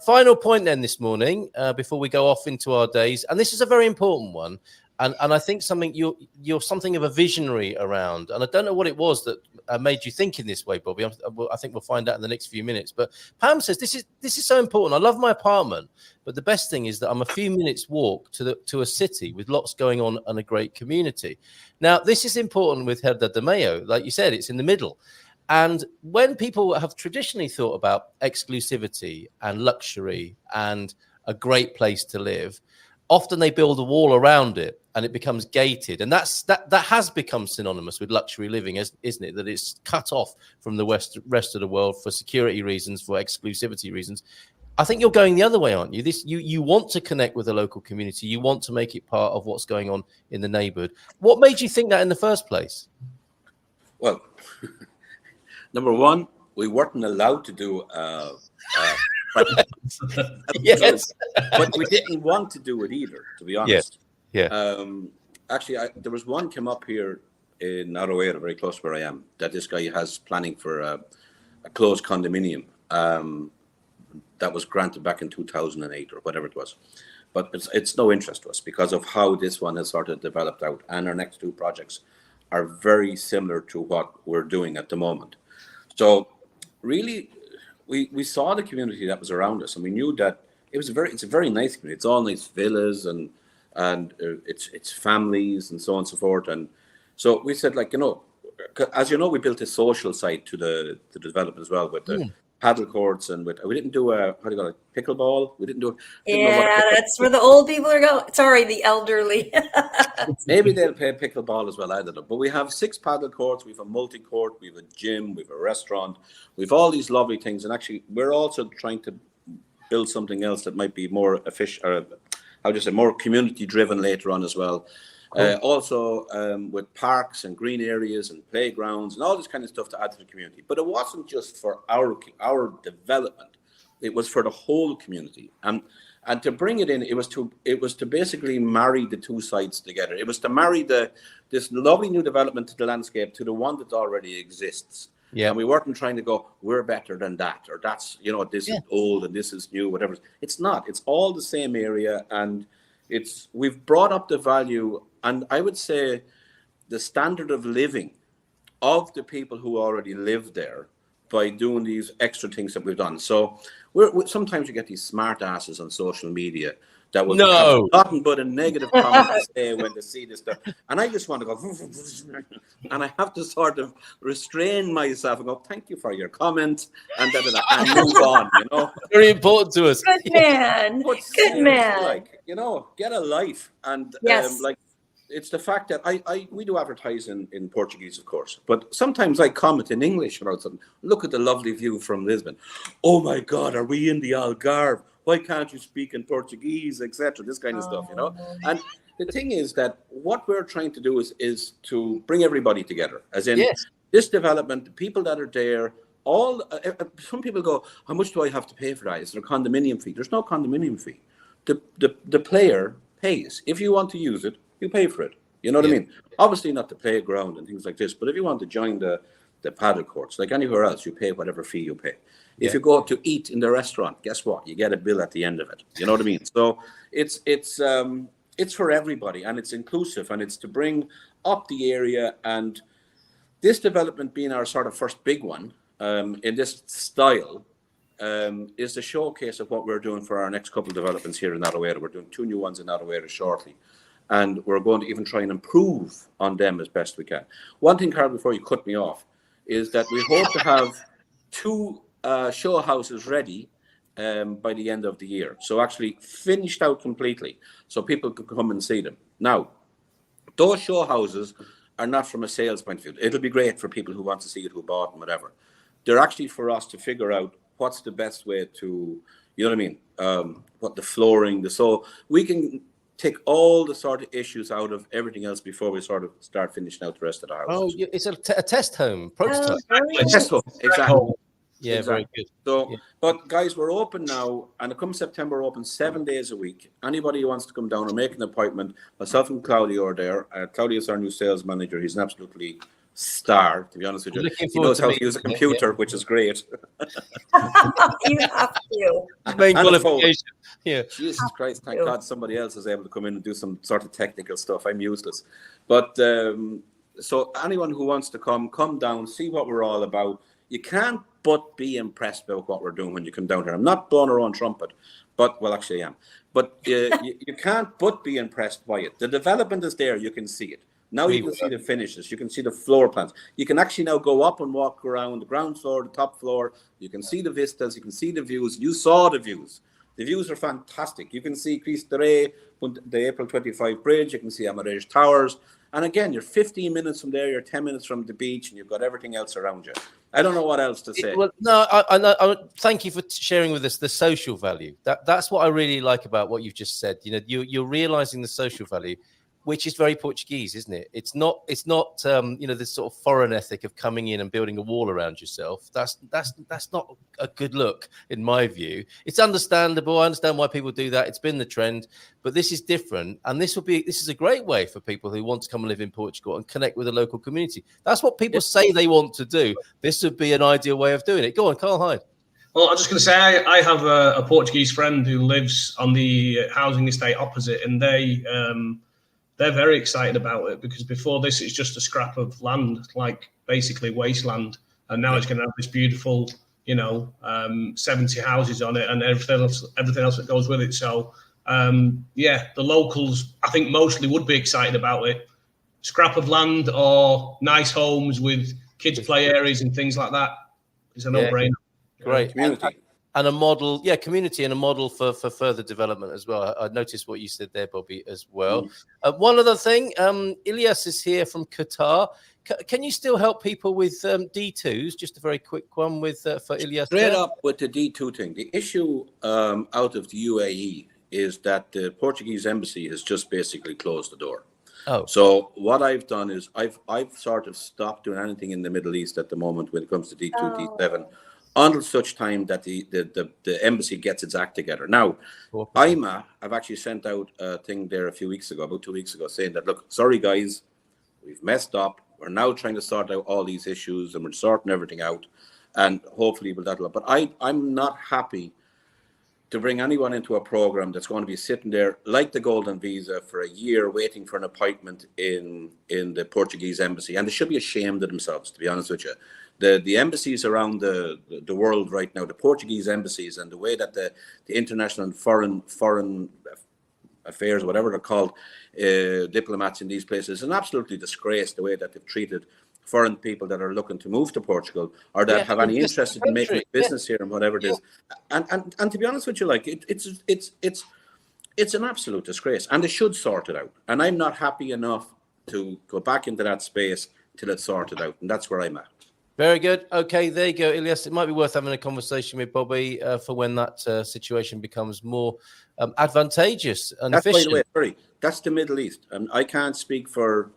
Final point then this morning, before we go off into our days, and this is a very important one, and I think you're something of a visionary around, and I don't know what it was that made you think in this way, Bobby. I think we'll find out in the next few minutes. But Pam says this is so important. I love my apartment, but the best thing is that I'm a few minutes walk to a city with lots going on and a great community. Now, this is important with Herdade Do Meio. Like you said, it's in the middle. And when people have traditionally thought about exclusivity and luxury and a great place to live, often they build a wall around it and it becomes gated. And that has become synonymous with luxury living, isn't it? That it's cut off from the rest of the world for security reasons, for exclusivity reasons. I think you're going the other way, aren't you? You want to connect with the local community. You want to make it part of what's going on in the neighborhood. What made you think that in the first place? Well, number one, we weren't allowed to do yes, but we didn't want to do it either, to be honest. Yeah. Actually, there was one came up here in Aroera, very close to where I am, that this guy has planning for a closed condominium that was granted back in 2008 or whatever it was. But it's no interest to us because of how this one has sort of developed out, and our next two projects are very similar to what we're doing at the moment. So really, we saw the community that was around us, and we knew that it's a very nice community. It's all nice villas and it's families and so on and so forth. And so we said, like, as you know, we built a social side to the development as well with the paddle courts, and we didn't do pickleball. We didn't do. That's where the old people are going. Sorry, the elderly. Maybe they'll play pickleball as well. I don't know. But we have 6 paddle courts. We have a multi-court. We have a gym. We have a restaurant. We have all these lovely things. And actually, we're also trying to build something else that might be more efficient, more community-driven later on as well. Cool. Also with parks and green areas and playgrounds and all this kind of stuff to add to the community. But it wasn't just for our development; it was for the whole community. And to bring it in, it was to basically marry the two sides together. It was to marry this lovely new development to the landscape to the one that already exists. Yeah. And we weren't trying to go, we're better than that, or that's this is old and this is new, whatever. It's not. It's all the same area, and we've brought up the value. And I would say the standard of living of the people who already live there by doing these extra things that we've done. So sometimes you get these smart asses on social media that will have nothing but a negative comment to say when they see this stuff. And I just want to go, and I have to sort of restrain myself and go, thank you for your comment, and move on, Very important to us. Good man. Good man. Like, get a life. And yes. It's the fact that we do advertise in Portuguese, of course, but sometimes I comment in English about something. Look at the lovely view from Lisbon. Oh my God, are we in the Algarve? Why can't you speak in Portuguese, etc.? This kind of stuff, And the thing is that what we're trying to do is to bring everybody together, as in this development, the people that are there. Some people go, how much do I have to pay for that? Is there a condominium fee? There's no condominium fee. The player pays. If you want to use it, you pay for it. You know what I mean? Obviously not the playground and things like this, but if you want to join the paddle courts, like anywhere else, you pay whatever fee you pay. If you go to eat in the restaurant, guess what? You get a bill at the end of it. You know what I mean? So it's for everybody, and it's inclusive, and it's to bring up the area. And this development being our sort of first big one in this style is the showcase of what we're doing for our next couple of developments here in Aroera. We're doing 2 new ones in Aroera shortly. And we're going to even try and improve on them as best we can. One thing, Carl, before you cut me off, is that we hope to have 2 show houses ready by the end of the year. So actually finished out completely, so people could come and see them. Now, those show houses are not from a sales point of view. It'll be great for people who want to see it, who bought and whatever. They're actually for us to figure out what's the best way to, you know what I mean? What the flooring, so we can take all the sort of issues out of everything else before we sort of start finishing out the rest of the house. Oh, it's a test home, prototype. A test home, exactly. Yeah, exactly. Very good. So, but guys, we're open now, and come September, we're open 7 days a week. Anybody who wants to come down or make an appointment, myself and Claudio are there. Claudio is our new sales manager. He's an absolutely star, to be honest with you. Looking He forward knows to how to meeting use a him, yeah. computer, which is great. You have to. Main And a phone. qualification. Yeah. Jesus Christ, thank Yeah. God somebody else is able to come in and do some sort of technical stuff. I'm useless. But so anyone who wants to come down, see what we're all about. You can't but be impressed by what we're doing when you come down here. I'm not blowing our own trumpet, but, well, actually I am. But you can't but be impressed by it. The development is there. You can see it. Now you can see the finishes. You can see the floor plans. You can actually now go up and walk around the ground floor, the top floor. You can see the vistas. You can see the views. You saw the views. The views are fantastic. You can see Cristo Rey, the April 25 bridge. You can see Amarage Towers. And again, you're 15 minutes from there. You're 10 minutes from the beach, and you've got everything else around you. I don't know what else to say. Well, no, I thank you for sharing with us the social value. That's what I really like about what you've just said. You know, you're realizing the social value, which is very Portuguese, isn't it? It's not you know, this sort of foreign ethic of coming in and building a wall around yourself. That's not a good look in my view. It's understandable. I understand why people do that. It's been the trend, but this is different, and this is a great way for people who want to come and live in Portugal and connect with the local community. That's what people say they want to do. This would be an ideal way of doing it. Go on, Carl Hyde. Well, I'm just going to say I have a Portuguese friend who lives on the housing estate opposite, and they're very excited about it because before this, it's just a scrap of land, like basically wasteland. And now it's going to have this beautiful, 70 houses on it and everything else that goes with it. So, the locals, I think mostly would be excited about it. Scrap of land or nice homes with kids' play areas and things like that. It's a no-brainer. Great. Community. And a model, community and a model for further development as well. I noticed what you said there, Bobby, as well. One other thing, Ilyas is here from Qatar. Can you still help people with D2s? Just a very quick one for Ilyas. Straight up with the D2 thing. The issue out of the UAE is that the Portuguese embassy has just basically closed the door. Oh. So what I've done is I've sort of stopped doing anything in the Middle East at the moment when it comes to D2, D7. Until such time that the embassy gets its act together. Now, IMA, I've actually sent out a thing there about 2 weeks ago, saying that, look, sorry guys, we've messed up. We're now trying to sort out all these issues and we're sorting everything out. And hopefully that'll. But I'm not happy to bring anyone into a program that's going to be sitting there like the Golden Visa for a year waiting for an appointment in the Portuguese embassy. And they should be ashamed of themselves, to be honest with you. The embassies around the world right now, the Portuguese embassies, and the way that the international and foreign affairs, whatever they're called, diplomats in these places, is an absolutely disgrace the way that they've treated foreign people that are looking to move to Portugal or that have any interest in making business here and whatever it is. And to be honest with you, like it's an absolute disgrace, and they should sort it out. And I'm not happy enough to go back into that space till it's sorted out, and that's where I'm at. Very good. Okay, there you go, Ilyas. It might be worth having a conversation with Bobby for when that situation becomes more advantageous and efficient. By the way, sorry, that's the Middle East, and I can't speak for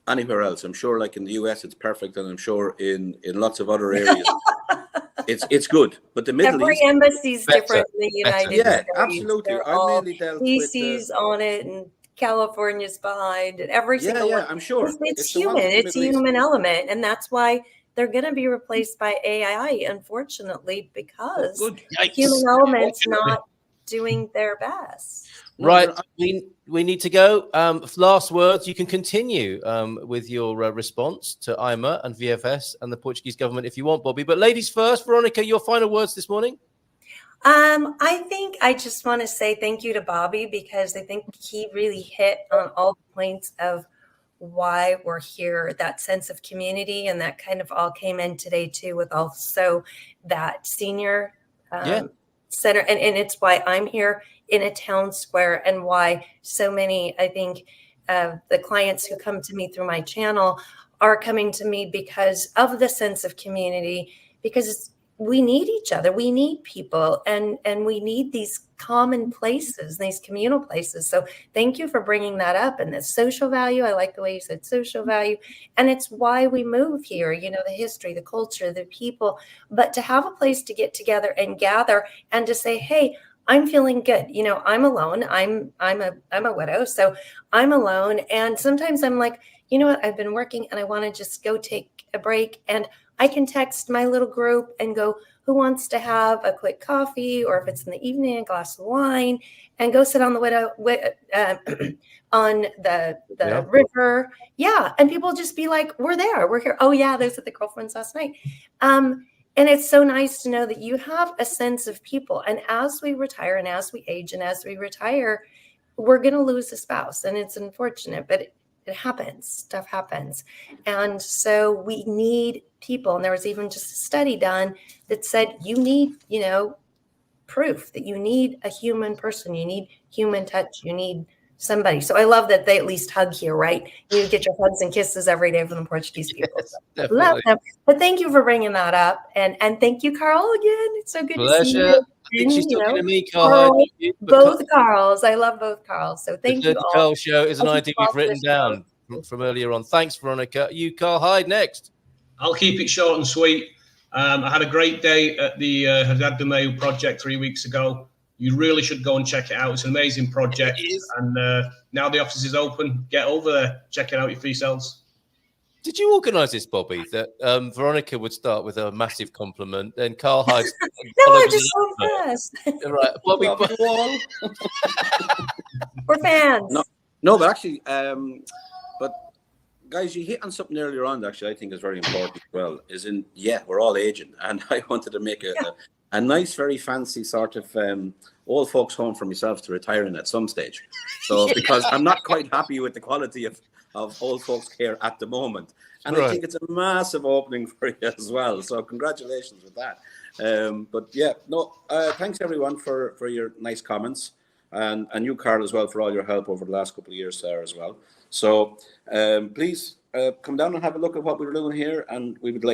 anywhere else. I'm sure, like in the US, it's perfect, and I'm sure in lots of other areas, it's good. But the Middle East, every embassy's different in the United States. Yeah, absolutely. They're I all mainly dealt DC's with on it, and California's behind, and every single one. I'm sure It's human. It's a human element, and that's why they're going to be replaced by AI, unfortunately, because human elements not doing their best. Right, we need to go. Last words. You can continue with your response to IMA and VFS and the Portuguese government if you want, Bobby. But ladies first, Veronica, your final words this morning. I think I just want to say thank you to Bobby, because I think he really hit on all the points of why we're here, that sense of community, and that kind of all came in today too, with also that senior center, and it's why I'm here in a town square, and why so many, I think, the clients who come to me through my channel are coming to me because of the sense of community, because we need each other, we need people, and we need these common places, these communal places. So thank you for bringing that up. And the social value, I like the way you said social value, and it's why we move here, the history, the culture, the people, but to have a place to get together and gather and to say, hey, I'm feeling good. You know, I'm alone. I'm a widow, so I'm alone. And sometimes I'm like, you know what? I've been working and I want to just go take a break. And I can text my little group and go, who wants to have a quick coffee, or if it's in the evening, a glass of wine, and go sit on the on the river. Yeah, and people just be like, we're there, we're here. Oh yeah, those are the girlfriends last night. And it's so nice to know that you have a sense of people. And as we retire and as we age and as we retire, we're going to lose a spouse. And it's unfortunate, but it happens. Stuff happens. And so we need people. And there was even just a study done that said you need, you know, proof that you need a human person. You need human touch. You need somebody. So I love that they at least hug here, right? You get your hugs and kisses every day from the Portuguese people. Yes, so love them. But thank you for bringing that up. And thank you, Carl, again. It's so good to see you. I think she's talking to me, Carl. Both Carls. I love both Carls. So thank you all. The Carl Show is an idea we've written down from earlier on. Thanks, Veronica. You, Carl Hyde, next. I'll keep it short and sweet. I had a great day at the Herdade Do Meio project 3 weeks ago. You really should go and check it out. It's an amazing project. And now the office is open. Get over there. Check it out for yourselves. Did you organise this, Bobby, that Veronica would start with a massive compliment, then Carl Hyde? No, I'm just so impressed. Right, Bobby. We're fans. No, but actually, but guys, you hit on something earlier on that actually I think is very important as well. We're all aging, and I wanted to make a nice, very fancy sort of old folks home for myself to retire in at some stage. So because I'm not quite happy with the quality of old folks care at the moment, and I think it's a massive opening for you as well. So congratulations with that. But yeah, thanks everyone for your nice comments, and you, Carl, as well, for all your help over the last couple of years there as well. So please come down and have a look at what we're doing here, and we would like